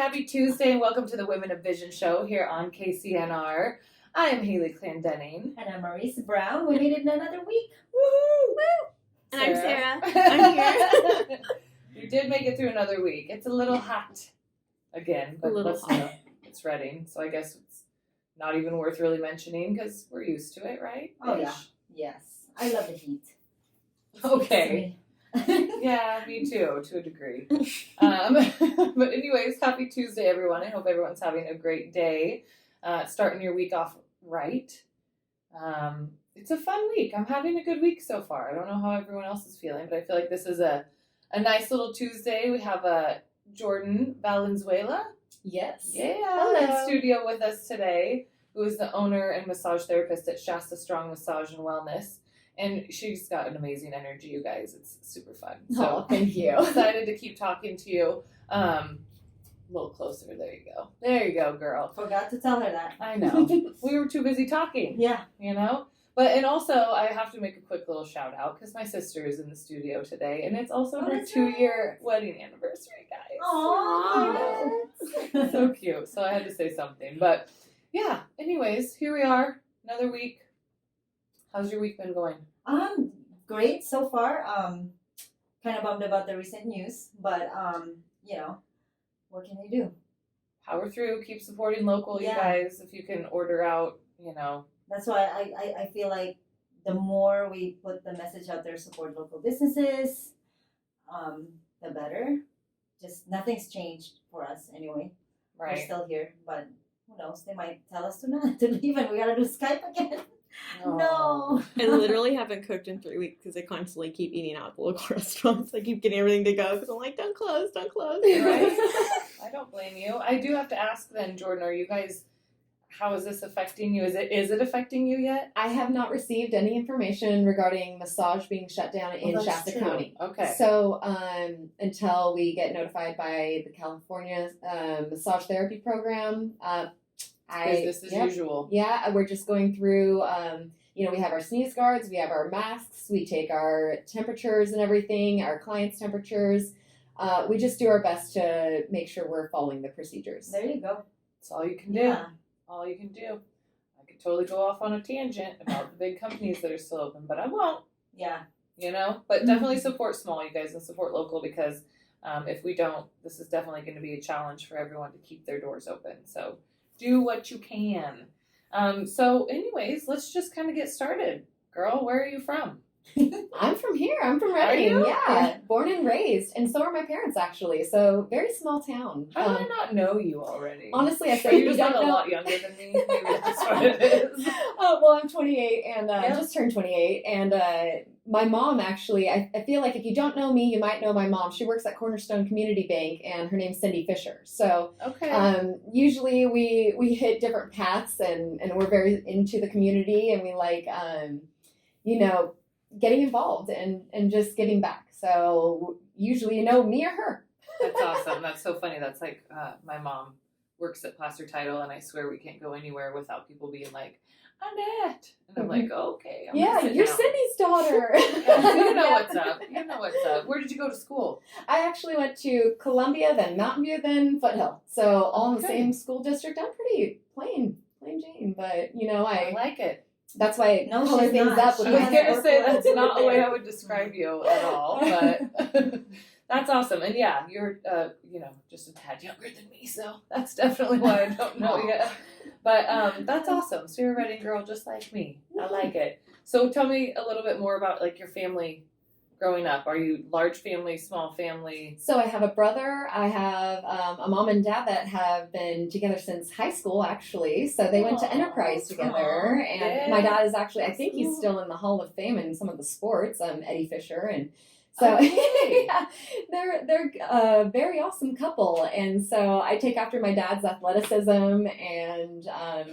happy Tuesday, and welcome to the Women of Vision show here on KCNR. I am Haley Clendenning. And I'm Maurice Brown. We made it in another week. Woohoo! Woo! And I'm Sarah. I'm here. You did make it through another week. It's a little hot again, but it's Reading, so I guess it's not even worth really mentioning because we're used to it, right? Oh, yeah. Yes. I love the heat. Okay. Yeah, me too, to a degree. But anyways, happy Tuesday, everyone. I hope everyone's having a great day. Starting your week off right. It's a fun week. I'm having a good week so far. I don't know how everyone else is feeling, but I feel like this is a nice little Tuesday. We have Jordan Valenzuela. Yes. Yeah, in studio with us today, who is the owner and massage therapist at Shasta Strong Massage and Wellness. And she's got an amazing energy, you guys. It's super fun. So thank you. Excited to keep talking to you. A little closer. There you go. There you go, girl. Forgot to tell her that. I know. We were too busy talking. Yeah. You know? And also, I have to make a quick little shout out because my sister is in the studio today, and it's also her 2-year wedding anniversary, guys. Aww. So cute. So I had to say something. But yeah, anyways, here we are. Another week. How's your week been going? Great so far. Kind of bummed about the recent news, but what can you do? Power through, keep supporting local, you guys. If you can order out, That's why I feel like the more we put the message out there, support local businesses, the better. Just nothing's changed for us anyway. Right. We're still here, but who knows? They might tell us to leave and we gotta do Skype again. Oh. No. I literally haven't cooked in 3 weeks because I constantly keep eating out at the local restaurants. I keep getting everything to go because I'm like, don't close. Right? I don't blame you. I do have to ask then, Jordan, are you guys, how is this affecting you? Is it affecting you yet? I have not received any information regarding massage being shut down in Shasta County. Okay. So until we get notified by the California massage therapy program, Business as usual. Yeah, we're just going through, we have our sneeze guards, we have our masks, we take our temperatures and everything, our clients' temperatures. We just do our best to make sure we're following the procedures. There you go. That's all you can do. Yeah. All you can do. I could totally go off on a tangent about the big companies that are still open, but I won't. Yeah. But definitely support small, you guys, and support local because if we don't, this is definitely going to be a challenge for everyone to keep their doors open. So do what you can. So anyways, let's just kind of get started. Girl, where are you from? I'm from here. I'm from Reading. Yeah. Born and raised. And so are my parents, actually. So very small town. How did I not know you already? Honestly, I So say you're just a lot younger than me. Maybe that's what it is. Well, I'm 28 and just turned 28. And my mom, actually, I feel like if you don't know me, you might know my mom. She works at Cornerstone Community Bank, and her name's Cindy Fisher. So usually we hit different paths, and we're very into the community, and we like, getting involved and just giving back. So usually, me or her. That's awesome. That's so funny. That's like my mom works at Placer Title, and I swear we can't go anywhere without people being like, Annette. And I'm like, okay. You're Cindy's daughter. Yeah, you know what's up. Where did you go to school? I actually went to Columbia, then Mountain View, then Foothill. So all in the same school district. I'm pretty plain Jane, but I like it. That's why I color things up. I was going to say that's not the way I would describe you at all, but that's awesome. And yeah, you're, just a tad younger than me, so that's definitely why I don't know yet. But that's awesome. So you're a Reading girl just like me. I like it. So tell me a little bit more about like your family growing up. Are you large family, small family? So I have a brother. I have a mom and dad that have been together since high school, actually. So they went to Enterprise together. And my dad is actually, I think he's still in the Hall of Fame in some of the sports, Eddie Fisher. And so yeah, they're a very awesome couple. And so I take after my dad's athleticism and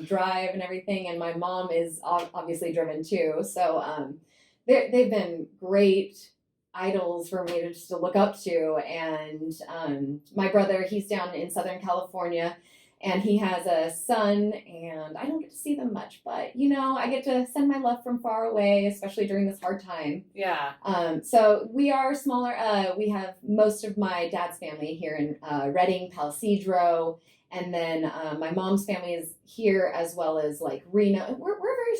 drive and everything. And my mom is obviously driven too. So they've been great idols for me to look up to. And my brother, he's down in Southern California. And he has a son, and I don't get to see them much, but I get to send my love from far away, especially during this hard time. Yeah. So we are smaller. We have most of my dad's family here in Redding, Palisadro, and then my mom's family is here as well as like Reno. We're very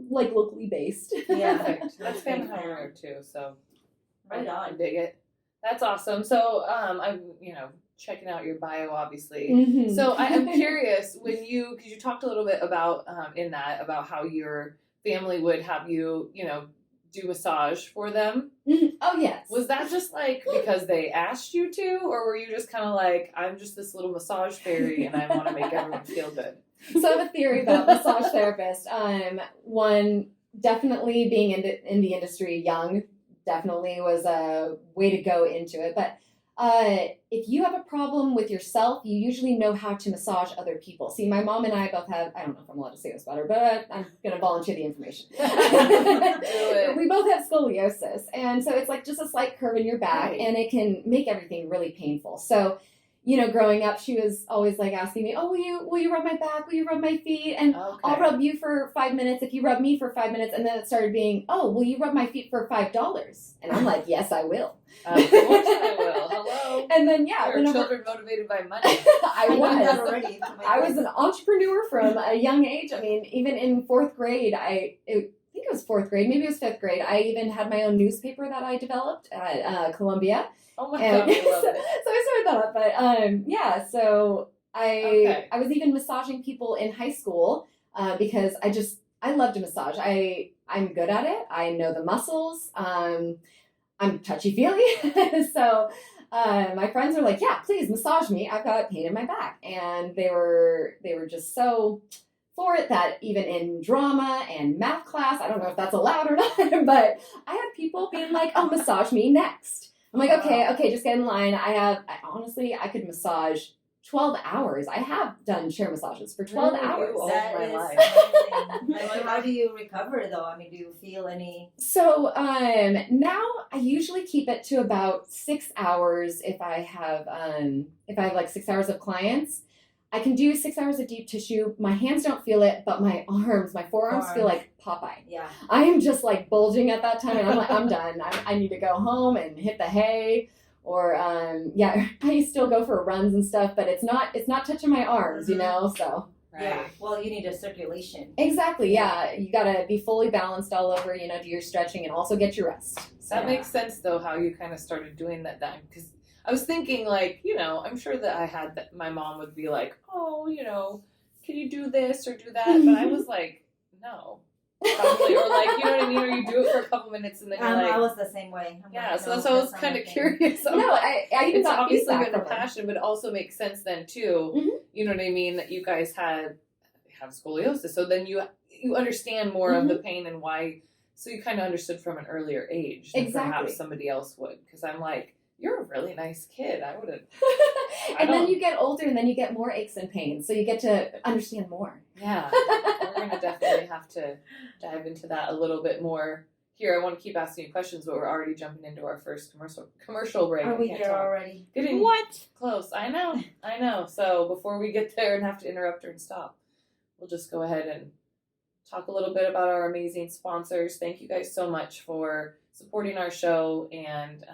like locally based. Yeah. Perfect. That's kind of how we are too. So Right I on. dig it. That's awesome. So I'm checking out your bio, obviously. Mhm. So I am curious because you talked a little bit about about how your family would have you, do massage for them. Oh, yes. Was that just like because they asked you to, or were you just kind of like, I'm just this little massage fairy and I want to make everyone feel good? So I have a theory about massage therapists. One, definitely being in the industry young, definitely was a way to go into it. But if you have a problem with yourself, you usually know how to massage other people. See, my mom and I both have, I don't know if I'm allowed to say this about her, but I'm going to volunteer the information. We both have scoliosis. And so it's like just a slight curve in your back, Right. and it can make everything really painful. So, growing up, she was always like asking me, oh, will you rub my back? Will you rub my feet? And Okay. I'll rub you for 5 minutes if you rub me for 5 minutes. And then it started being, oh, will you rub my feet for $5? And I'm like, yes, I will. Of course I will. Hello. And then, Are children motivated by money? I done that was. already. I was an entrepreneur from a young age. I mean, even in fourth grade, I think it was fourth grade, maybe it was fifth grade. I even had my own newspaper that I developed at Columbia. Oh my And God, I love so, it. so I started that up. But so Okay. I was even massaging people in high school because I love to massage. I'm good at it. I know the muscles. I'm touchy-feely. So my friends were like, yeah, please massage me. I've got pain in my back. And they were just so for it that even in drama and math class, I don't know if that's allowed or not, but I had people being like, oh, massage me next. I'm like, okay, just get in line. Honestly, I could massage 12 hours. I have done chair massages for 12 Really? hours. Oh, That my is life. amazing. Like, how do you recover though? I mean, do you feel any? So now I usually keep it to about 6 hours if I have like 6 hours of clients. I can do 6 hours of deep tissue. My hands don't feel it, but my forearms feel like Popeye. Yeah. I am just like bulging at that time, and I'm like, I'm done. I need to go home and hit the hay, or I still go for runs and stuff, but it's not touching my arms, so. Right. Yeah. Well, you need a circulation. Exactly, yeah. You gotta be fully balanced all over, do your stretching and also get your rest. That makes sense though, how you kind of started doing that then, because I was thinking like, I'm sure that my mom would be like, oh, can you do this or do that? But I was like, no, probably, or like, you know what I mean? Or you do it for a couple minutes and then you're like, I was the same way. I'm yeah. like, So no, that's why I was not kind my of thing. curious. I'm No, like, I even it's got obviously feedback been a from her. passion, but it also makes sense then too. Mhm. You know what I mean? That you guys have scoliosis, so then you understand more of the pain and why. So you kind of understood from an earlier age than Exactly. perhaps somebody else would. Because I'm like, you're a really nice kid. I would have. And then you get older, and then you get more aches and pains, so you get to understand more. Yeah, we're going to definitely have to dive into that a little bit more. Here, I want to keep asking you questions, but we're already jumping into our first commercial break. Are I we can't here talk. already? Getting What? close. I know. So before we get there and have to interrupt her and stop, we'll just go ahead and talk a little bit about our amazing sponsors. Thank you guys so much for supporting our show and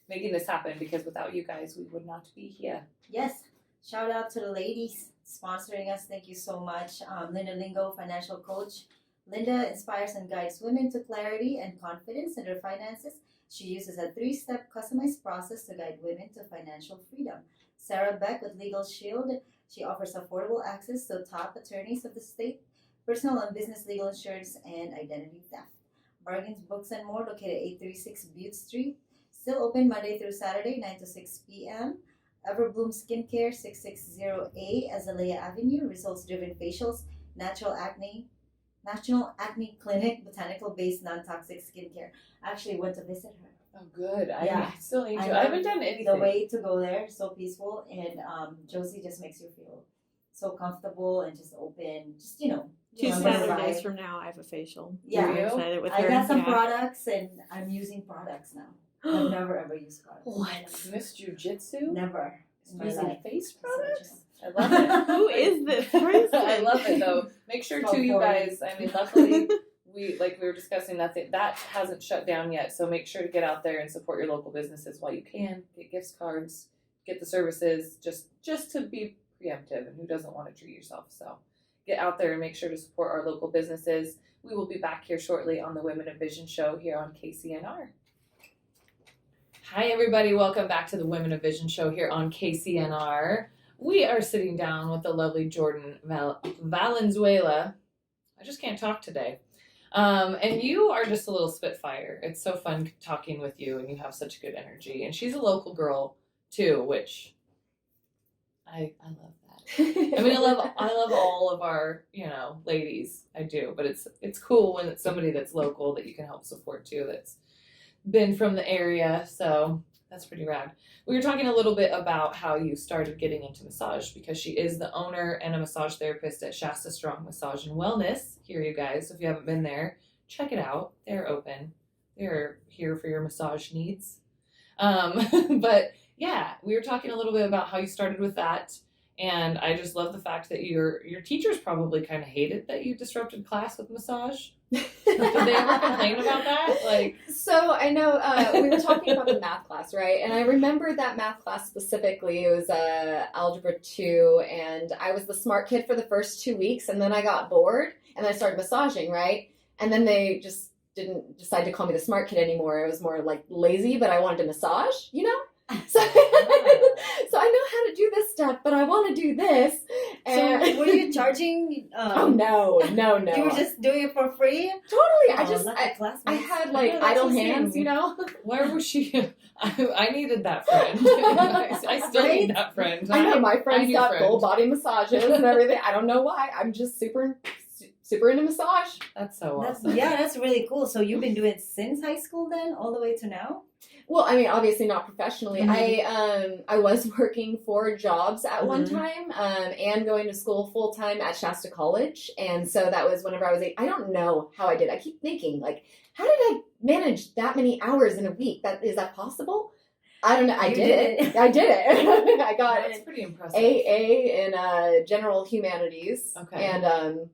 making this happen, because without you guys, we would not be here. Yes. Shout out to the ladies sponsoring us. Thank you so much. Linda Lingo, financial coach. Linda inspires and guides women to clarity and confidence in their finances. She uses a 3-step customized process to guide women to financial freedom. Sarah Beck with Legal Shield. She offers affordable access to top attorneys of the state, personal and business legal insurance, and identity theft. Bargains, Books, and More, located at 836 Butte Street. Still open Monday through Saturday, 9 to 6 p.m. Everbloom Skincare, 660A Azalea Avenue. Results-driven facials, National Acne Clinic, botanical-based, non-toxic skincare. I actually went to visit her. Oh, good. Yeah. I still need I to. I haven't done anything. The way to go there is so peaceful, and Josie just makes you feel so comfortable and just open. Just 2 remember the Saturdays vibe. from now, I have a facial. Yeah. I'm Do you? excited with I her. got some Yeah. products, and I'm using products now. I've never ever used products. What? Miss Jiu-Jitsu? Never in my Using life. face products? I love it. Who is this person? I love it though. Make sure Oh, too, you boy. guys. I mean, luckily we were discussing that hasn't shut down yet. So make sure to get out there and support your local businesses while you can. Get gift cards, get the services, just to be preemptive. And who doesn't want to treat yourself? So get out there and make sure to support our local businesses. We will be back here shortly on the Women of Vision show here on KCNR. Hi everybody, welcome back to the Women of Vision show here on KCNR. We are sitting down with the lovely Jordan Valenzuela. I just can't talk today. And you are just a little spitfire. It's so fun talking with you, and you have such good energy. And she's a local girl too, which I love that. I mean, I love all of our, ladies. I do, but it's cool when it's somebody that's local that you can help support too. That's been from the area, so that's pretty rad. We were talking a little bit about how you started getting into massage because she is the owner and a massage therapist at Shasta Strong Massage and Wellness. Here, you guys, if you haven't been there, check it out. They're open. They're here for your massage needs. But yeah, we were talking a little bit about how you started with that. And I just love the fact that your teachers probably kind of hated that you disrupted class with massage. Did they ever complain about that? So I know we were talking about the math class, right? And I remember that math class specifically. It was Algebra 2, and I was the smart kid for the first 2 weeks, and then I got bored, and I started massaging, right? And then they just didn't decide to call me the smart kid anymore. It was more like lazy, but I wanted to massage, So, so I know how to do this stuff, but I want to do this. And So were you charging? Oh no. You were just doing it for free? Totally. Classmates. I had Yeah, that's idle insane. hands, Where was she? I needed that friend. I still need that friend. I know my I'm friends your got friend. full body massages and everything. I don't know why. I'm just super into massage. That's so awesome. That's really cool. So you've been doing it since high school then, all the way to now? Well, I mean, obviously not professionally. Mhm. I was working 4 jobs at one Mhm. time, and going to school full time at Shasta College, and so that was whenever I was 8. I don't know how I did. I keep thinking how did I manage that many hours in a week? Is that possible? I don't know. I did it. I did it. I got That's an pretty impressive. AA in general humanities, Okay. and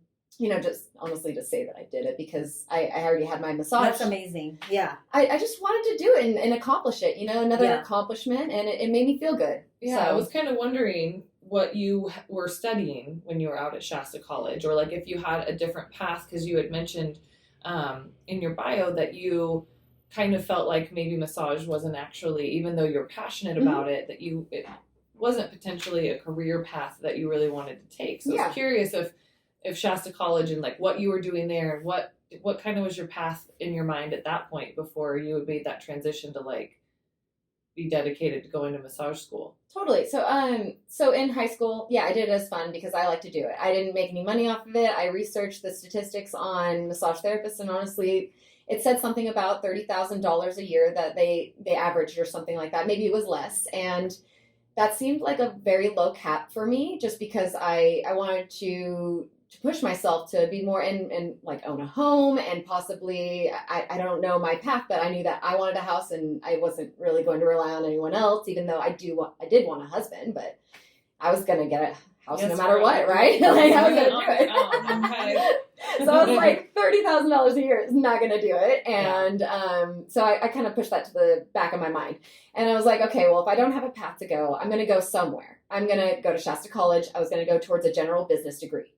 just honestly to say that I did it because I already had my massage. That's amazing. Yeah. I just wanted to do it and accomplish it, another Yeah. accomplishment, and it made me feel good. Yeah, So, I was kind of wondering what you were studying when you were out at Shasta College, or if you had a different path, because you had mentioned in your bio that you kind of felt like maybe massage wasn't actually, even though you're passionate about it, that it wasn't potentially a career path that you really wanted to take. So I Yeah. was curious if Shasta College and what you were doing there, and what kind of was your path in your mind at that point before you had made that transition to be dedicated to going to massage school. Totally. So in high school, yeah, I did it as fun because I like to do it. I didn't make any money off of it. I researched the statistics on massage therapists, and honestly, it said something about $30,000 a year that they averaged or something like that. Maybe it was less, and that seemed like a very low cap for me, just because I wanted to push myself to be more and own a home, and possibly I don't know my path, but I knew that I wanted a house, and I wasn't really going to rely on anyone else, even though I did want a husband, but I was gonna get a house no matter what, right? I was gonna do it. Okay. So I was like, $30,000 a year is not gonna do it, and so I kind of pushed that to the back of my mind, and I was like, okay, well, if I don't have a path to go, I'm gonna go somewhere. I'm gonna go to Shasta College. I was gonna go towards a general business degree.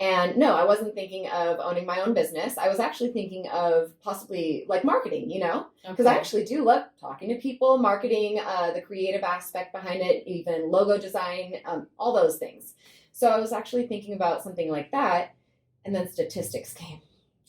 And no, I wasn't thinking of owning my own business. I was actually thinking of possibly marketing, because I actually do love talking to people, marketing, the creative aspect behind it, even logo design, all those things. So I was actually thinking about something like that. And then statistics came,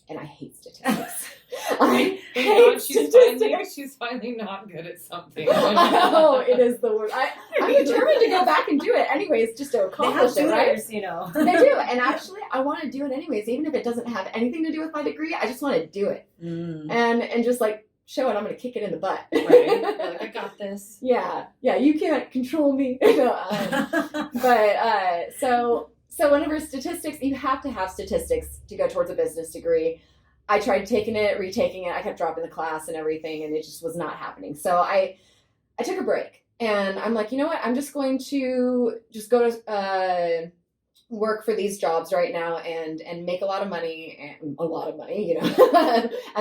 and I hate statistics. I hate statistics. She's finally not good at something. Oh, it is the worst. I'm determined to go back and do it anyways, just to accomplish it, right? They have tutors, They do, and actually, I want to do it anyways, even if it doesn't have anything to do with my degree. I just want to do it, and just show it. I'm going to kick it in the butt. Right. I got this. Yeah, you can't control me. So whenever statistics, you have to have statistics to go towards a business degree. I tried taking it, retaking it. I kept dropping the class and everything, and it just was not happening. So I took a break, And I'm like, you know what? I'm just going to just go to work for these jobs right now and make a lot of money, and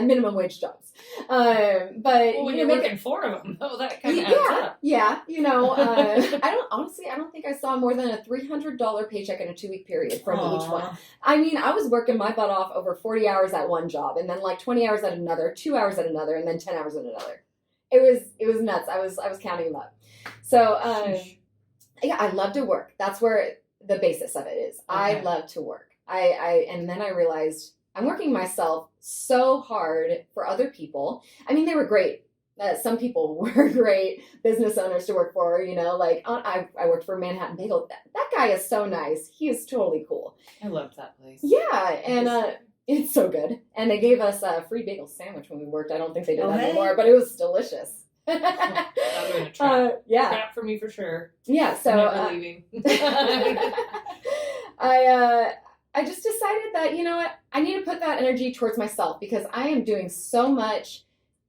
minimum wage jobs. But well, when you're working 4 of them, though, that kind of adds up. Yeah, I don't think I saw more than a $300 paycheck in a 2-week period from each one. I mean, I was working my butt off over 40 hours at one job, and then like 20 hours at another, 2 hours at another, and then 10 hours at another. It was nuts. I was counting them up. So yeah, I love to work. That's where the basis of it is. Okay. I love to work. And then I realized I'm working myself so hard for other people. I mean, they were great. Some people were great business owners to work for, like I worked for Manhattan Bagel. That guy is so nice. He is totally cool. I loved that place. Yeah. And it's so good. And they gave us a free bagel sandwich when we worked. I don't think they do that anymore, but it was delicious. Trap for me for sure. Yeah, so never leaving. I just decided that, you know what, I need to put that energy towards myself because I am doing so much.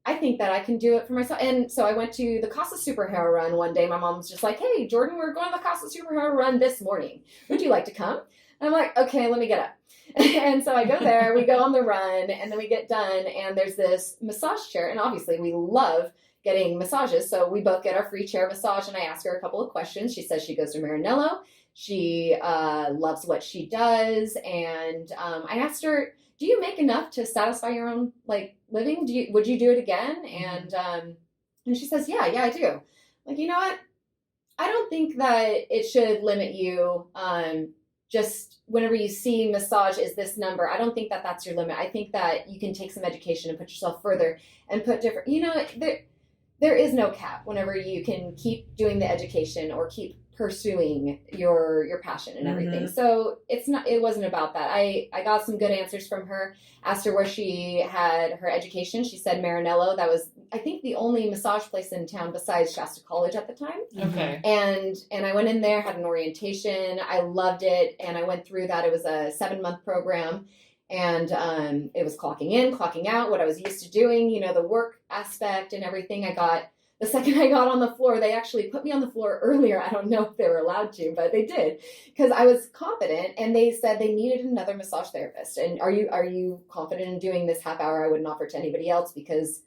I think that I can do it for myself. And so I went to the Casa Superhero Run one day. My mom was just like, hey, Jordan, we're going to the Casa Superhero Run this morning. Would you like to come? And I'm like, okay, let me get up. And so I go there, we go on the run, and then we get done, and there's this massage chair. And obviously we love getting massages. So we both get our free chair massage, and I ask her a couple of questions. She says she goes to Maranello. She loves what she does. And I asked her, do you make enough to satisfy your own living? Would you do it again? And she says, yeah, I do. Like, you know what? I don't think that it should limit you. Just whenever you see massage is this number, I don't think that that's your limit. I think that you can take some education and put yourself further and put different, there is no cap whenever you can keep doing the education or keep pursuing your passion and everything. Mm-hmm. So it wasn't about that. I got some good answers from her, asked her where she had her education. She said Maranello. That was, I think, the only massage place in town besides Shasta College at the time. Okay. And I went in there, had an orientation. I loved it. And I went through that. It was a 7-month program. And it was clocking in, clocking out, what I was used to doing, the work aspect and everything. The second I got on the floor, they actually put me on the floor earlier. I don't know if they were allowed to, but they did because I was confident, and they said they needed another massage therapist. And are you confident in doing this half hour? I wouldn't offer to anybody else because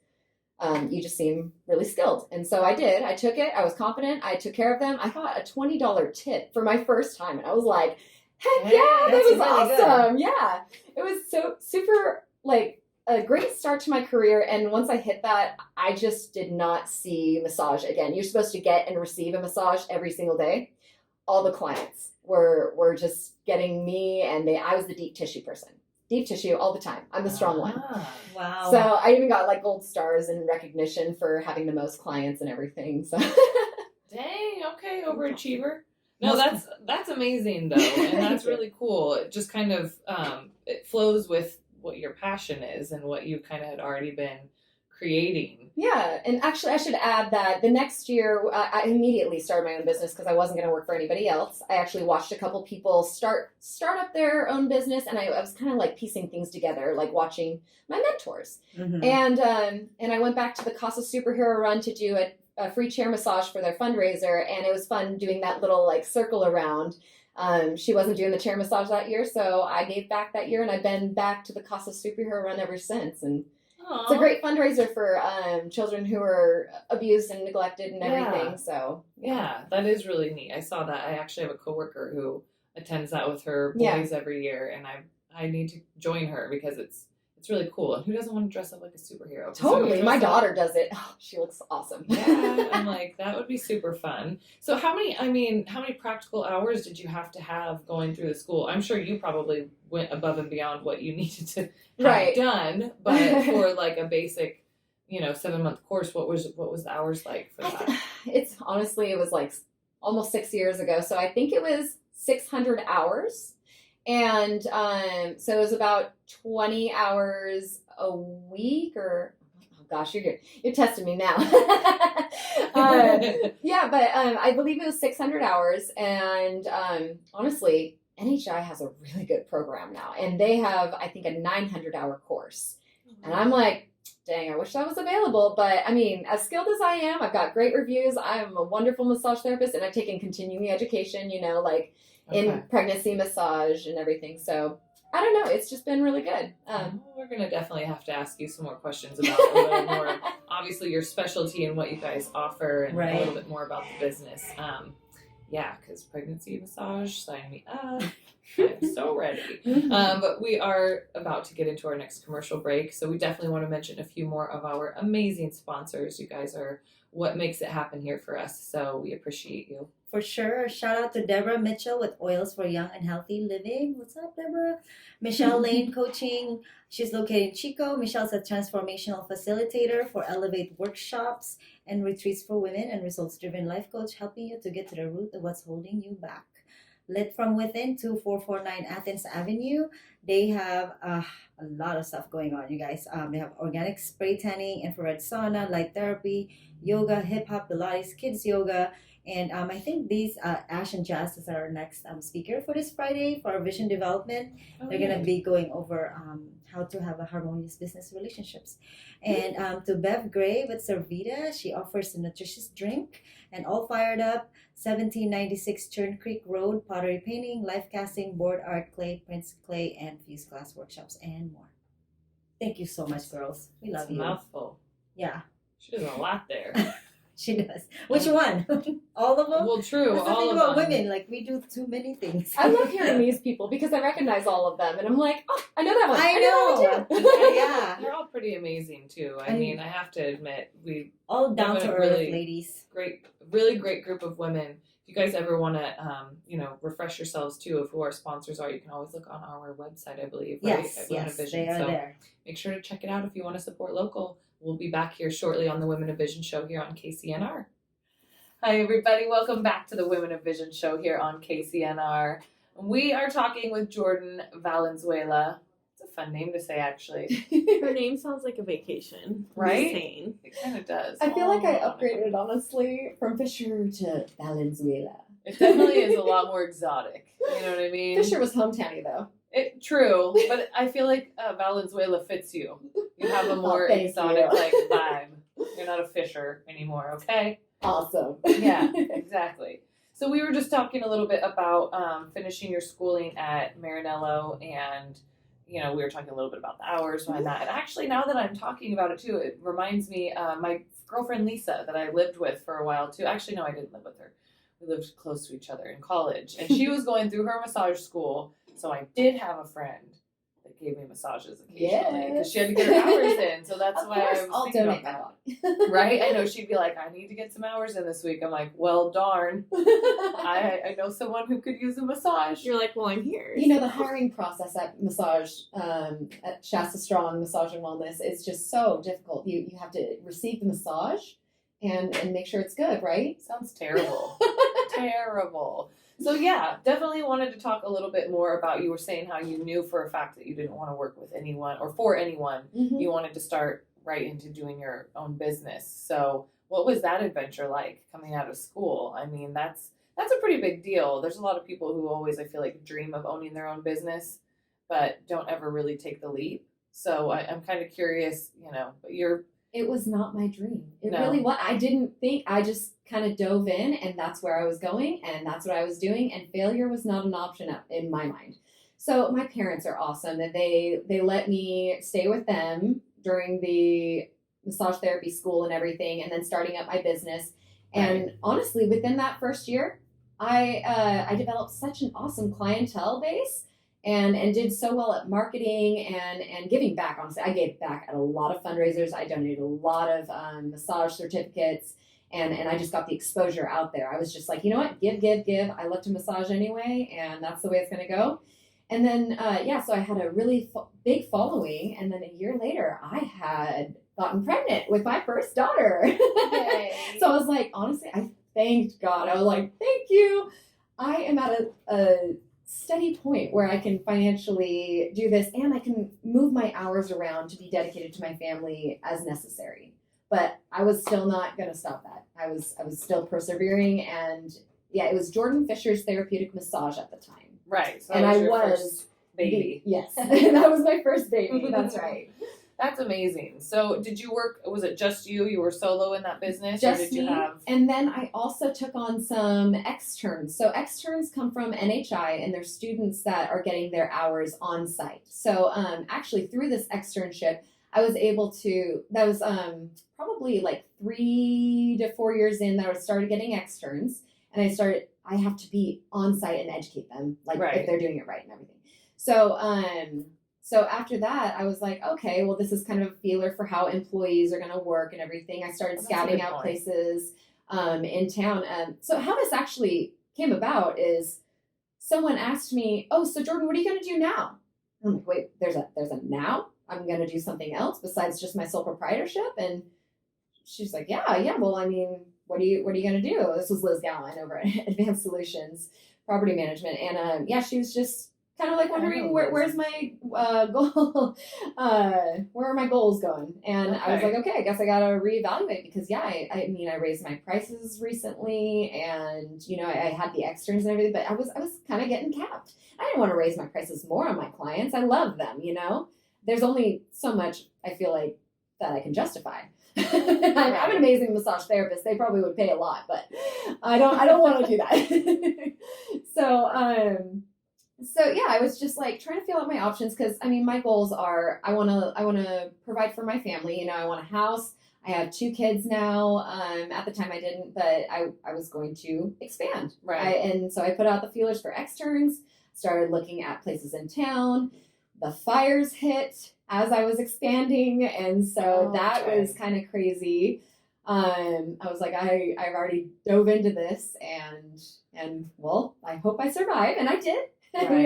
you just seem really skilled. And so I did. I took it. I was confident. I took care of them. I got a $20 tip for my first time, and I was like, heck yeah, that was really awesome. Good. Yeah, it was so super a great start to my career. And once I hit that, I just did not see massage again. You're supposed to get and receive a massage every single day. All the clients were just getting me, and I was the deep tissue person. Deep tissue all the time. I'm the strong one. Wow. So I even got gold stars and recognition for having the most clients and everything. So dang, okay, overachiever. No, that's amazing though, and that's really cool. It just kind of it flows with what your passion is and what you kind of had already been creating. Yeah, and actually I should add that the next year I immediately started my own business because I wasn't going to work for anybody else. I actually watched a couple people start up their own business, and I was kind of piecing things together, watching my mentors. Mm-hmm. And I went back to the Casa Superhero Run to do a free chair massage for their fundraiser, and it was fun doing that little circle around. She wasn't doing the chair massage that year, so I gave back that year, and I've been back to the Casa Superhero Run ever since. And it's a great fundraiser for children who are abused and neglected and everything. Yeah. So yeah, that is really neat. I saw that. I actually have a coworker who attends that with her boys every year, and I need to join her because it's really cool. And who doesn't want to dress up like a superhero? Totally. My daughter does it. Oh, she looks awesome. Yeah. I'm that would be super fun. So how many practical hours did you have to have going through the school? I'm sure you probably went above and beyond what you needed to have done, but for a basic, 7-month course, what was the hours like for that? It was almost 6 years ago. So I think it was 600 hours. And so it was about 20 hours a week, or oh gosh, you're testing me now. Yeah, but I believe it was 600 hours, and honestly, NHI has a really good program now, and they have, I think, a 900-hour course, and I'm dang, I wish that was available. But I mean, as skilled as I am, I've got great reviews. I'm a wonderful massage therapist, and I've taken continuing education, like in pregnancy massage and everything. So I don't know. It's just been really good. We're going to definitely have to ask you some more questions about a little more, obviously, your specialty and what you guys offer, and a little bit more about the business. Yeah, because pregnancy massage, sign me up. I'm so ready. But we are about to get into our next commercial break, so we definitely want to mention a few more of our amazing sponsors. You guys are what makes it happen here for us, so we appreciate you. For sure. Shout out to Deborah Mitchell with Oils for Young and Healthy Living. What's up, Deborah? Michelle Lane Coaching. She's located in Chico. Michelle's a transformational facilitator for Elevate workshops and retreats for women and results-driven life coach, helping you to get to the root of what's holding you back. Lit from Within, 2449 Athens Avenue. They have a lot of stuff going on, you guys. They have organic spray tanning, infrared sauna, light therapy, yoga, hip-hop, Pilates, kids yoga. And I think these, Ash and Jazz is our next speaker for this Friday for our vision development. They're going to be going over how to have a harmonious business relationships. And to Bev Gray with Servita, she offers a nutritious drink. And All Fired Up, 1796 Churn Creek Road, pottery painting, life casting, board art, clay, prints clay, and fused glass workshops, and more. Thank you so much, girls. We love you. Mouthful. Yeah. She does a lot there. She does. Which one? All of them? Well, true. That's the all thing of about them. women. Like, we do too many things. I love hearing these people because I recognize all of them, and I'm like, oh, I know that one. I know that one too. Yeah. They're all pretty amazing too. I mean, I have to admit, we All down to a earth, really ladies. really great group of women. If you guys ever want to, refresh yourselves too of who our sponsors are, you can always look on our website, I believe. Right? Yes, At Women of Vision. they are So there. make sure to check it out if you want to support local. We'll be back here shortly on the Women of Vision show here on KCNR. Hi, everybody. Welcome back to the Women of Vision show here on KCNR. We are talking with Jordan Valenzuela. It's a fun name to say, actually. Her name sounds like a vacation. Right? Insane. It kind of does. I feel like I upgraded, honestly, from Fisher to Valenzuela. It definitely is a lot more exotic. You know what I mean? Fisher was hometowny, though. True, but I feel like Valenzuela fits you. You have a more exotic vibe. You're not a Fisher anymore, okay? Awesome. Yeah, exactly. So we were just talking a little bit about finishing your schooling at Marinello, and we were talking a little bit about the hours behind that. And actually, now that I'm talking about it too, it reminds me my girlfriend Lisa that I lived with for a while too. Actually, no, I didn't live with her. We lived close to each other in college, and she was going through her massage school. So I did have a friend that gave me massages occasionally because she had to get her hours in. So that's why I was I'll thinking donate about my that. dog. Right? I know she'd be like, I need to get some hours in this week. I'm like, well, darn. I know someone who could use a massage. You're like, well, I'm here. The hiring process at massage, at Shasta Strong Massage and Wellness is just so difficult. You have to receive the massage and make sure it's good, right? Sounds terrible. Terrible. So yeah, definitely wanted to talk a little bit more about, you were saying how you knew for a fact that you didn't want to work with anyone or for anyone. Mm-hmm. You wanted to start right into doing your own business. So what was that adventure like coming out of school? I mean, that's a pretty big deal. There's a lot of people who always, I feel like, dream of owning their own business, but don't ever really take the leap. So I'm kind of curious, but It was not my dream. It No. really was. I didn't think. I just kind of dove in, and that's where I was going, and that's what I was doing, and failure was not an option in my mind. So my parents are awesome, and they let me stay with them during the massage therapy school and everything, and then starting up my business. And honestly, within that first year, I developed such an awesome clientele base. And did so well at marketing and giving back. Honestly, I gave back at a lot of fundraisers. I donated a lot of massage certificates, and I just got the exposure out there. I was just like, you know what, give. I love to massage anyway, and that's the way it's going to go. And then, so I had a really big following, and then a year later, I had gotten pregnant with my first daughter. So I was like, honestly, I thanked God. I was like, thank you. I am at a steady point where I can financially do this, and I can move my hours around to be dedicated to my family as necessary. But I was still not going to stop that. I was still persevering, and it was Jordan Fisher's Therapeutic Massage at the time. Right. So and that was I your was first baby. yes, that was my first baby. That's right. That's amazing. So did you work, was it just you? You were solo in that business? Just or did you me, have... and then I also took on some externs. So externs come from NHI, and they're students that are getting their hours on site. So actually through this externship, I was able to, that was probably like 3 to 4 years in that I started getting externs, and I have to be on site and educate them, like if they're doing it right and everything. So after that, I was like, okay, well, this is kind of a feeler for how employees are going to work and everything. I started scouting out places in town. So how this actually came about is someone asked me, oh, so Jordan, what are you going to do now? I'm like, wait, there's a now? I'm going to do something else besides just my sole proprietorship? And she's like, yeah. Well, I mean, what are you going to do? This was Liz Gallen over at Advanced Solutions Property Management. And she was just kind of like wondering where's my goal, where are my goals going? And I was like, okay, I guess I gotta reevaluate because I mean I raised my prices recently, and I had the externs and everything, but I was kind of getting capped. I didn't want to raise my prices more on my clients. I love them, There's only so much I feel like that I can justify. I'm an amazing massage therapist. They probably would pay a lot, but I don't want to do that. So I was just like trying to feel out my options because I mean my goals are I want to provide for my family. I want a house. I have 2 kids now. At the time I didn't, but I was going to expand. Right. And so I put out the feelers for externs. Started looking at places in town. The fires hit as I was expanding, and so that was kind of crazy. I was like, I've already dove into this, and well, I hope I survive, and I did. Right. we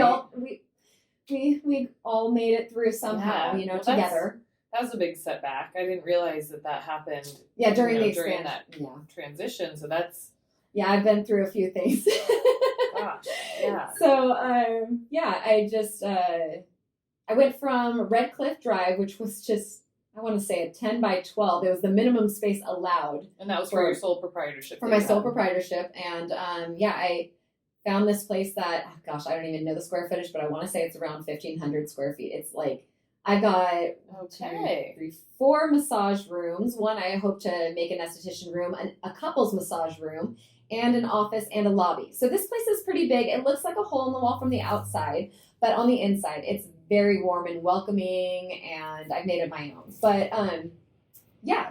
all made it through somehow, together. That was a big setback. I didn't realize that happened. Yeah, during during that transition. So that's I've been through a few things. Gosh, yeah. So I just I went from Red Cliff Drive, which was just I want to say a 10 by 12. It was the minimum space allowed, and that was for your sole proprietorship. For my sole proprietorship, and I found this place that, I don't even know the square footage, but I want to say it's around 1,500 square feet. It's like, I've got 4 massage rooms. One I hope to make an esthetician room, a couple's massage room, and an office and a lobby. So this place is pretty big. It looks like a hole in the wall from the outside, but on the inside, it's very warm and welcoming, and I've made it my own. But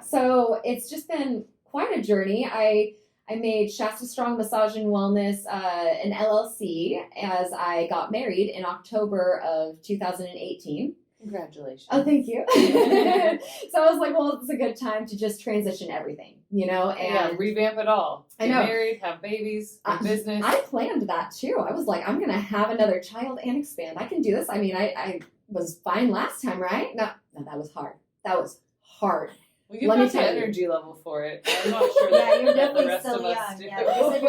so it's just been quite a journey. I made Shasta Strong Massage and Wellness an LLC as I got married in October of 2018. Congratulations. Oh, thank you. So I was like, well, it's a good time to just transition everything, and revamp it all. Get married, have babies, business. I planned that too. I was like, I'm going to have another child and expand. I can do this. I mean, I was fine last time, right? No, that was hard. Well, you've got the energy level for it. I'm not sure that you're definitely the rest still of young. us do. Yeah, you said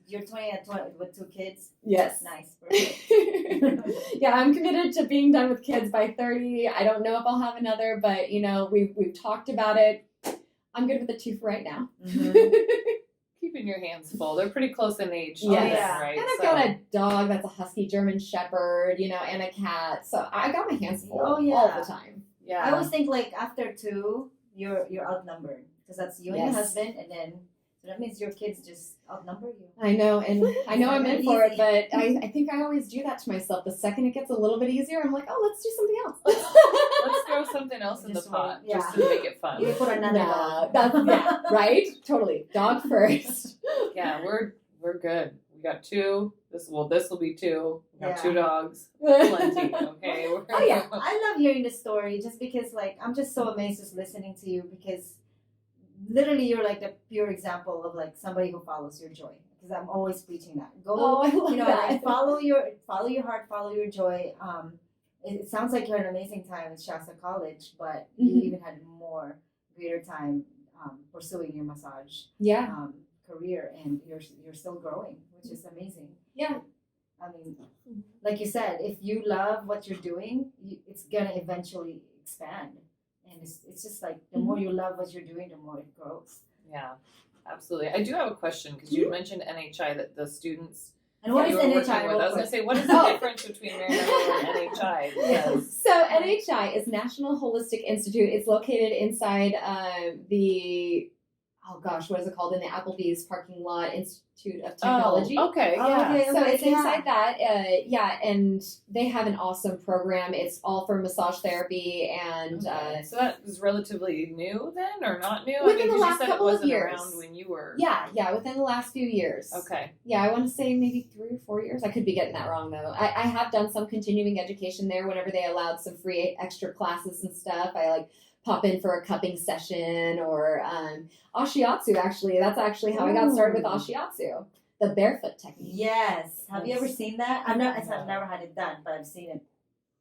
you're 20 at 20 with 2 kids. Yes. Nice. Perfect. I'm committed to being done with kids by 30. I don't know if I'll have another, but we've talked about it. I'm good with the 2 for right now. Mm-hmm. Keeping your hands full. They're pretty close in age. Right? And I've got a dog that's a husky German Shepherd, and a cat. So I got my hands full all the time. Yeah. I always think like after 2, you're outnumbered because that's you and your husband, and then so that means your kids just outnumber you. I know, and I know I'm in for it, but I think I always do that to myself. The second it gets a little bit easier, I'm like, oh, let's do something else. Let's throw something else in the pot just to make it fun. You put another dog. Right? Totally. Dog first. Yeah, we're good. We got 2. This will be 2. We got 2 dogs. Plenty. Okay. I love hearing the story just because I'm just so amazed just listening to you because literally you're like the pure example of like somebody who follows your joy. Because I'm always preaching that. Follow your heart, follow your joy. It sounds like you're an amazing time at Shasta College, but you even had greater time pursuing your massage career, and you're still growing, which is amazing. Yeah. I mean, like you said, if you love what you're doing, it's gonna eventually expand, and it's just like the more you love what you're doing, the more it grows. Yeah, absolutely. I do have a question because you mentioned NHI that the students And what is you were working NHI? with. I was going to say, what is the difference between Marinello and NHI? Because So NHI is National Holistic Institute. It's located inside what is it called? In the Applebee's parking lot, Institute of Technology. Okay, yeah. Okay, So it's yeah. inside that, and they have an awesome program. It's all for massage therapy, and So that is relatively new then, or not new? Within the 'cause last you said couple it of wasn't years. around when you were. within the last few years. Okay. Yeah, I want to say maybe 3 or 4 years. I could be getting that wrong though. I have done some continuing education there whenever they allowed some free extra classes and stuff. I pop in for a cupping session or ashiatsu. Actually, that's actually how I got started with ashiatsu, the barefoot technique. Yes. Have you ever seen that? I've never had it done, but I've seen it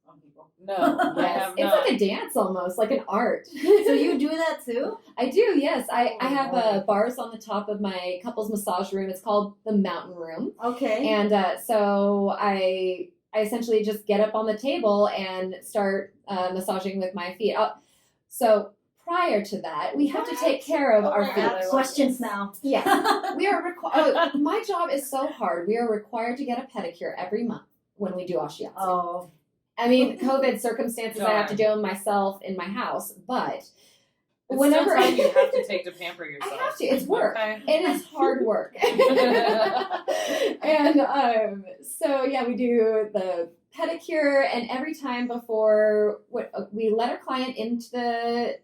on people. No, I Yes, have it's not. like a dance almost, like an art. So you do that too? I do, yes. I have Oh. bars on the top of my couples massage room. It's called the Mountain Room. Okay. And so I essentially just get up on the table and start massaging with my feet. So prior to that, we have to take care of our I feet. have questions now. Yeah, we are required. My job is so hard. We are required to get a pedicure every month when we do ashiatsu. Oh. I mean, COVID circumstances, I have to do them myself in my house, but It's whenever still time you have to take to pamper I yourself. have to, it's work. Okay. It is hard work. And so yeah, we do the pedicure, and every time before we let our client into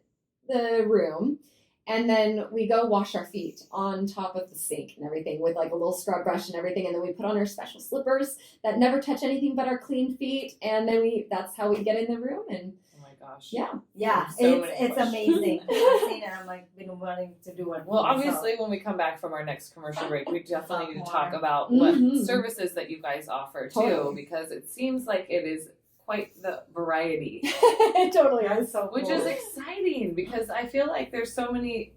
the room, and then we go wash our feet on top of the sink and everything with a little scrub brush and everything, and then we put on our special slippers that never touch anything but our clean feet, and then that's how we get in the room. And Oh my gosh. yeah, Yeah, So many it's questions. amazing. I've seen it. I'm been wanting to do one. Well, myself. obviously, when we come back from our next commercial break, we definitely need to talk More. about what Mhm. services that you guys offer too, Totally. because it seems like it is quite the variety, it totally That's is. so which cool. is exciting because I feel like there's so many.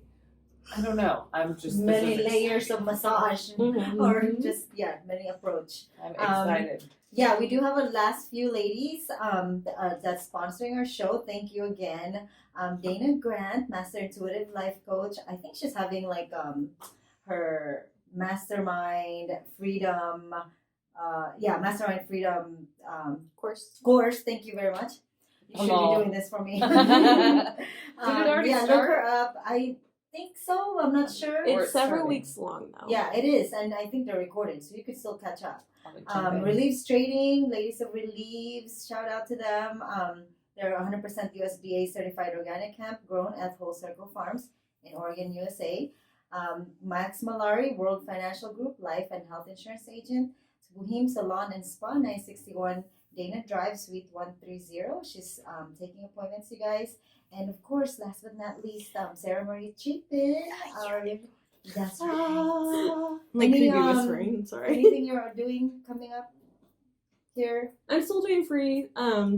I don't know. I'm just Many this is layers of massage, Mhm. or just many approach. I'm excited. Yeah, we do have a last few ladies that's sponsoring our show. Thank you again. Dana Grant, Master Intuitive Life Coach. I think she's having her Mastermind Freedom, Mastermind Freedom course. Thank you very much. You should Hello. be doing this for me. Did it already Look start? her up. I think so. I'm not sure. Or It's it's several starting. weeks long though. Yeah, it is, and I think they're recorded, so you could still catch up. I'll jump in. Reliefs Trading, Ladies of Reliefs, shout out to them. They're 100% USDA certified organic hemp grown at Whole Circle Farms in Oregon, USA. Max Malari, World Financial Group, Life and Health Insurance Agent. Boheme Salon and Spa, 961 Dana Drive, Suite 130. She's taking appointments, you guys. And of course, last but not least, Sarah Marie Chapin. That's right. Like Any, creepy whispering. Sorry. Anything you're doing coming up here? I'm still doing free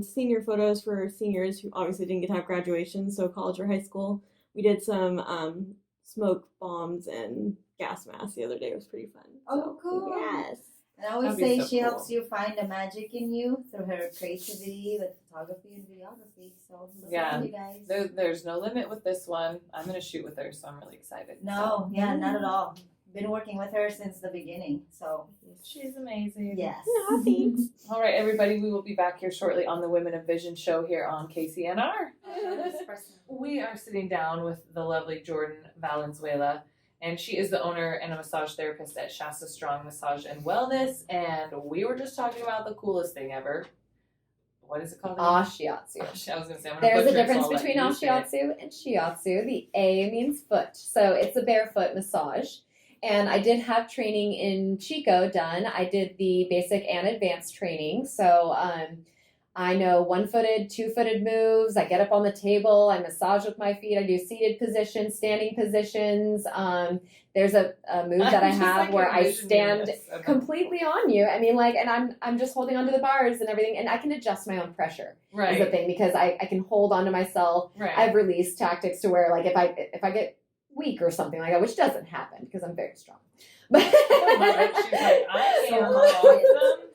senior photos for seniors who obviously didn't get to have graduation, so college or high school. We did some smoke bombs and gas masks the other day. It was pretty fun. Oh, cool. Yes. And I always That'd be say so she cool. helps you find the magic in you through her creativity with photography and videography. So look Yeah. at you guys. There's no limit with this one. I'm gonna shoot with her, so I'm really excited. No, yeah, not at all. Been working with her since the beginning. So She's amazing. yes. No, thanks. All right, everybody, we will be back here shortly on the Women of Vision show here on KCNR. We are sitting down with the lovely Jordan Valenzuela, and she is the owner and a massage therapist at Shasta Strong Massage and Wellness, and we were just talking about the coolest thing ever. What is it called? Ashiatsu. I was going to say, I'm gonna There's a butcher it, so difference I'll let between you say it. ashiatsu and shiatsu. The A means foot, so it's a barefoot massage. And I did have training in Chico done. I did the basic and advanced training, so I know 1-footed, 2-footed moves. I get up on the table. I massage with my feet. I do seated positions, standing positions. There's a move that I I'm just, have like, where I envisioning stand this. Okay. completely on you. I mean, and I'm just holding onto the bars and everything, and I can adjust my own pressure. Is the Right. thing, because I can hold onto myself. Right. I've released tactics to where if I get week or something like that, which doesn't happen because I'm very strong. But She's like, I am awesome.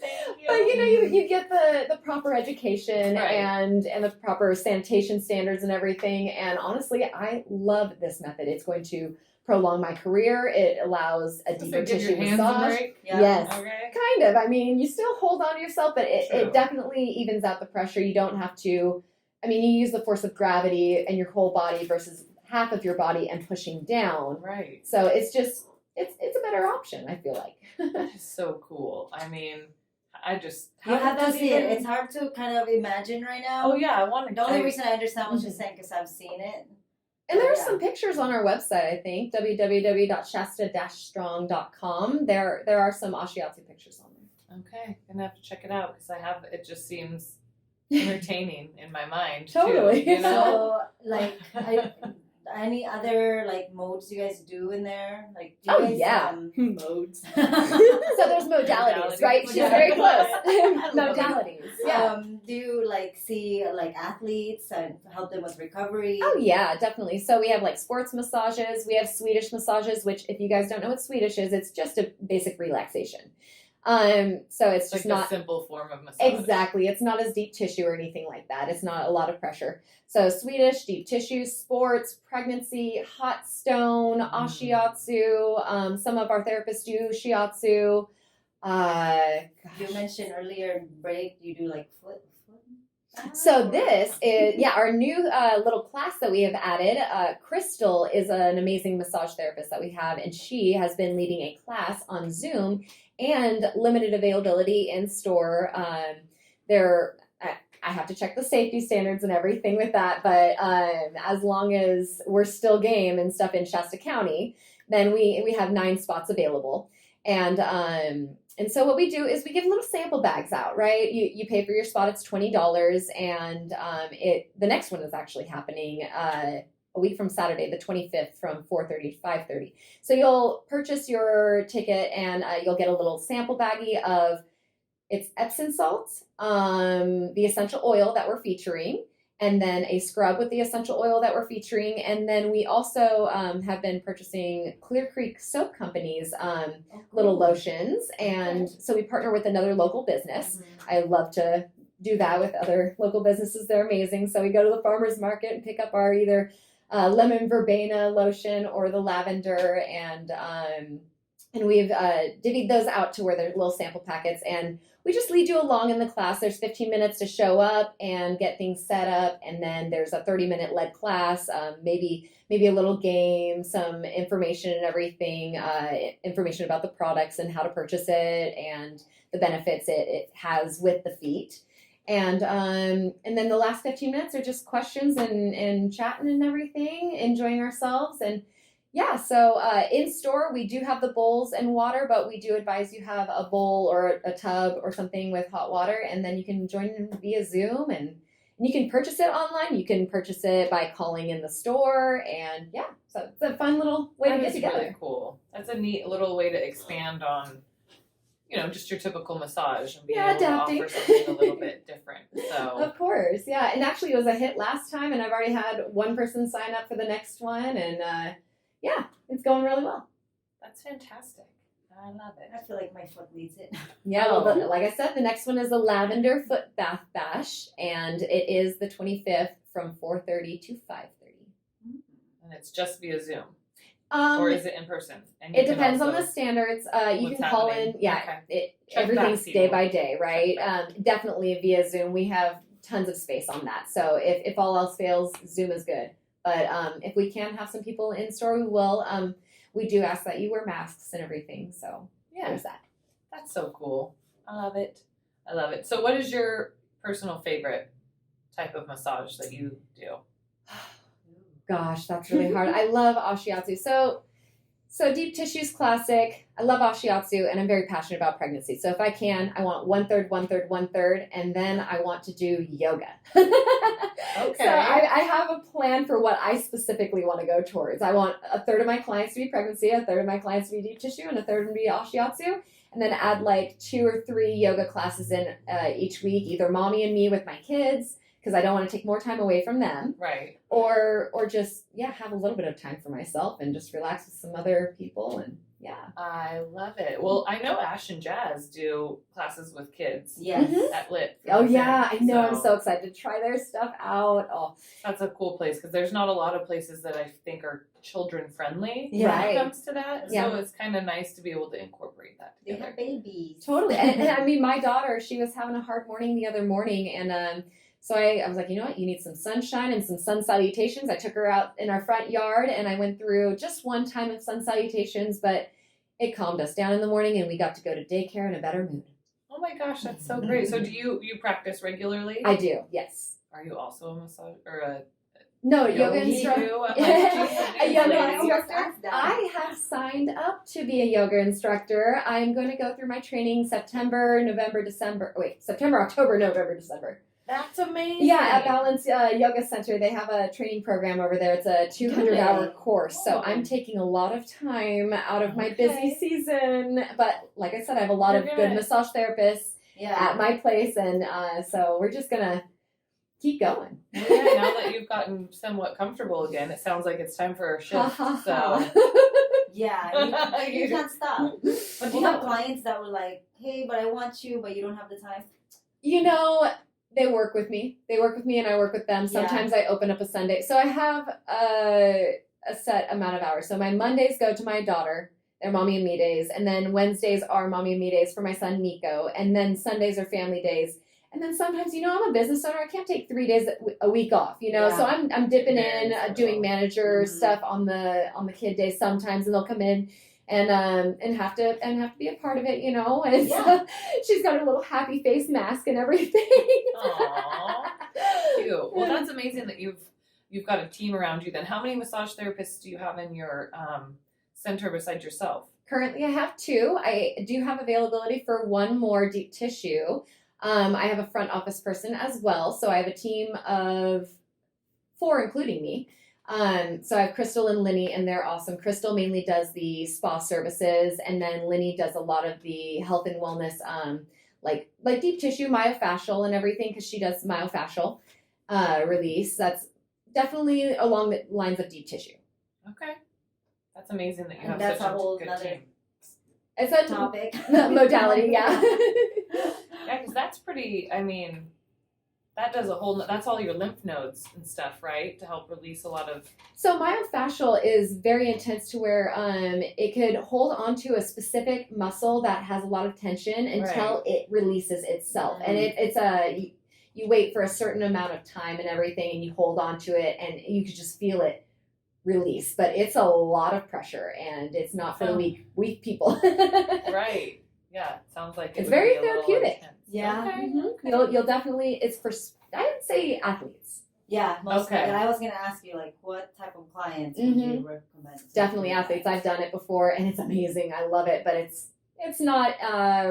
Thank you. But you get the proper education Right. and the proper sanitation standards and everything. And honestly, I love this method. It's going to prolong my career. It allows a So deeper give tissue your hands a massage. break. Yeah. Yes. Okay. Kind of. I mean, you still hold on to yourself, but True. it definitely evens out the pressure. You don't have to, I mean, you use the force of gravity and your whole body versus half of your body and pushing down. Right. So it's just, it's a better option, I feel like. That is so cool. I mean, I just You have to that see it. even- It's hard to kind of imagine right now. Oh yeah, I want to. The only reason I understand what you're saying because I've seen it. And there are Yeah. some pictures on our website, I think, www.shasta-strong.com. There are some Ashiatsu pictures on there. Okay, gonna have to check it out because I have. It just seems entertaining in my mind. Totally. Too, you know. So, like, any other like modes you guys do in there? Like, do you Oh, guys, yeah. Modes. So there's modalities, right? She's very close. Modalities. Yeah. Do you like see like athletes and help them with recovery? Oh yeah, definitely. So we have like sports massages. We have Swedish massages, which if you guys don't know what Swedish is, it's just a basic relaxation. So it's It's like just not a simple form of massage. exactly. It's not as deep tissue or anything like that. It's not a lot of pressure. So Swedish, deep tissue, sports, pregnancy, hot stone, Ashiatsu. Some of our therapists do Shiatsu. You mentioned earlier in break you do like foot. So this is, our new little class that we have added. Crystal is an amazing massage therapist that we have, and she has been leading a class on Zoom and limited availability in store. I have to check the safety standards and everything with that, but as long as we're still game and stuff in Shasta County, then we have 9 spots available. And so what we do is we give little sample bags out, right? You pay for your spot, it's $20, and the next one is actually happening a week from Saturday, the 25th, from 4:30 to 5:30. So you'll purchase your ticket, and you'll get a little sample baggie of it's Epsom salt, the essential oil that we're featuring, and then a scrub with the essential oil that we're featuring. And then we also have been purchasing Clear Creek Soap Company's little lotions. And so we partner with another local business. I love to do that with other local businesses. They're amazing. So we go to the farmer's market and pick up our either lemon verbena lotion or the lavender. And we've divvied those out to where they're little sample packets. And we just lead you along in the class. There's 15 minutes to show up and get things set up. And then there's a 30-minute lead class, maybe a little game, some information and everything, information about the products and how to purchase it and the benefits it has with the feet. And then the last 15 minutes are just questions and chatting and everything, enjoying ourselves. And yeah, so in store, we do have the bowls and water, but we do advise you have a bowl or a tub or something with hot water, and then you can join in via Zoom, and you can purchase it online. You can purchase it by calling in the store, and yeah, so it's a fun little way to get together. Really cool. That's a neat little way to expand on, just your typical massage and be able adapting. to offer something a little bit different. So Of course, yeah, and actually it was a hit last time, and I've already had one person sign up for the next one, and yeah, it's going really well. that's fantastic. I love it. I feel like my foot needs it. Yeah, well, like I said, the next one is the Lavender Foot Bath Bash, and it is the 25th from 4:30 to 5:30. And it's just via Zoom, or is it in person? And you It can depends on also- the standards. You what's can call happening. in. Yeah, Okay. Check everything's back, day people. by day, right? Check Definitely via Zoom. We have tons of space on that. So if all else fails, Zoom is good. But if we can have some people in store, we will. We do ask that you wear masks and everything. So Yeah, there's that. that's so cool. I love it. I love it. So, what is your personal favorite type of massage that you do? Gosh, that's really hard. I love Ashiatsu. So deep tissue's classic. I love Ashiatsu, and I'm very passionate about pregnancy. So if I can, I want 1/3, 1/3, 1/3, and then I want to do yoga. Okay. So I have a plan for what I specifically want to go towards. I want 1/3 of my clients to be pregnancy, 1/3 of my clients to be deep tissue, and 1/3 to be Ashiatsu, and then add like 2 or 3 yoga classes in each week, either mommy and me with my kids, because I don't want to take more time away from them. Right. Or just, have a little bit of time for myself and just relax with some other people. And I love it. Well, I know Ash and Jazz do classes with kids. Yes. At Lit. Oh yeah, I know. I'm so excited to try their stuff out. Oh, that's a cool place because there's not a lot of places that I think are children friendly when Right. it comes to that. Yeah. So it's kind of nice to be able to incorporate that They together. have babies. totally. And I mean, my daughter, she was having a hard morning the other morning, and so I was like, you know what, you need some sunshine and some sun salutations. I took her out in our front yard, and I went through just one time of sun salutations, but it calmed us down in the morning, and we got to go to daycare in a better mood. Oh my gosh, that's so great. So do you practice regularly? I do, yes. Are you also a massage or a No, yoga yogi instructor. too? I'm like, geez, A yoga lady. instructor. I have signed up to be a yoga instructor. I'm going to go through my training September, October, November, December. That's amazing. Yeah, at Valenzuela Yoga Center, they have a training program over there. It's a 200-hour course. So I'm taking a lot of time out of my busy season. But like I said, I have a lot of good massage therapists at my place. And so we're just going to keep going. Yeah, now that you've gotten somewhat comfortable again, it sounds like it's time for a shift. So Yeah, you can't stop. But do you have clients that were like, hey, but I want you, but you don't have the time? You know, they work with me. They work with me and I work with them. Sometimes I open up a Sunday. So I have a set amount of hours. So my Mondays go to my daughter. They're mommy and me days. And then Wednesdays are mommy and me days for my son, Nico. And then Sundays are family days. And then sometimes, I'm a business owner. I can't take 3 days a week off, So I'm dipping in, doing manager stuff on the kid days sometimes, and they'll come in and have to be a part of it, And so she's got her little happy face mask and everything. Aww, cute. Well, that's amazing that you've got a team around you. Then, how many massage therapists do you have in your center besides yourself? Currently, I have 2. I do have availability for one more deep tissue. I have a front office person as well, so I have a team of 4, including me. So I have Crystal and Linny, and they're awesome. Crystal mainly does the spa services, and then Linny does a lot of the health and wellness, like deep tissue, myofascial, and everything, because she does myofascial release. That's definitely along the lines of deep tissue. Okay, that's amazing that you have That's such a whole good other team. It's a topic. modality, yeah. Yeah, because that's pretty. I mean, that does that's all your lymph nodes and stuff, right? To help release a lot of. So myofascial is very intense to where it could hold onto a specific muscle that has a lot of tension until it releases itself, and it's you wait for a certain amount of time and everything, and you hold on to it, and you could just feel it release. But it's a lot of pressure, and it's not for the weak people. Right. Yeah. Sounds like it's very therapeutic. Yeah. Okay. Mm-hmm. You'll definitely. It's for, I would say, athletes. Yeah, mostly. Okay. And I was gonna ask you, like, what type of clients would you recommend? Definitely athletes. I've done it before, and it's amazing. I love it, but it's not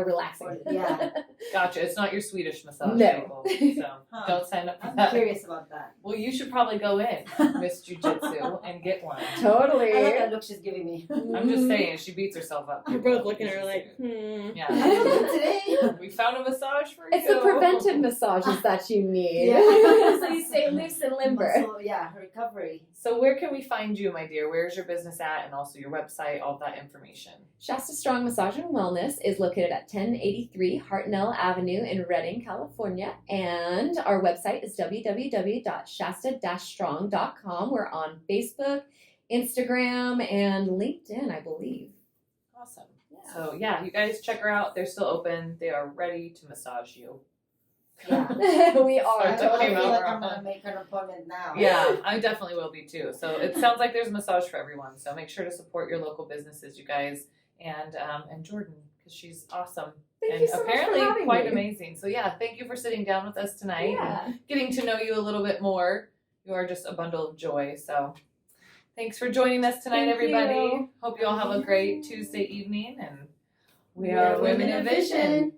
relaxing. Yeah. Gotcha. It's not your Swedish massage No. people, so don't sign up for I'm that. curious about that. Well, you should probably go in, Miss Jiu-Jitsu, and get one. Totally. I like that look she's giving me. I'm just saying, she beats herself up. We're both looking at her like, Yeah. Today. We found a massage for you. It's the preventive massages that you need. Yeah. So you stay loose and limber. Muscle, yeah, recovery. So where can we find you, my dear? Where's your business at, and also your website, all that information? Shasta Strong Massage and Wellness is located at 1083 Hartnell Avenue in Redding, California. And our website is www.shasta-strong.com. We're on Facebook, Instagram, and LinkedIn, I believe. Awesome. Yeah. So yeah, you guys check her out. They're still open. They are ready to massage you. Yeah. We Start are. to I came feel out like wrong. I'm gonna make an appointment now. Yeah, I definitely will be too. So it sounds like there's a massage for everyone. So make sure to support your local businesses, you guys, and Jordan, because she's awesome. Thank and you so much for apparently having quite me. amazing. So yeah, thank you for sitting down with us tonight Yeah. and getting to know you a little bit more. You are just a bundle of joy. So thanks for joining us tonight, Thank everybody. you. Hope you all have a great Tuesday evening, and we are Women of Vision.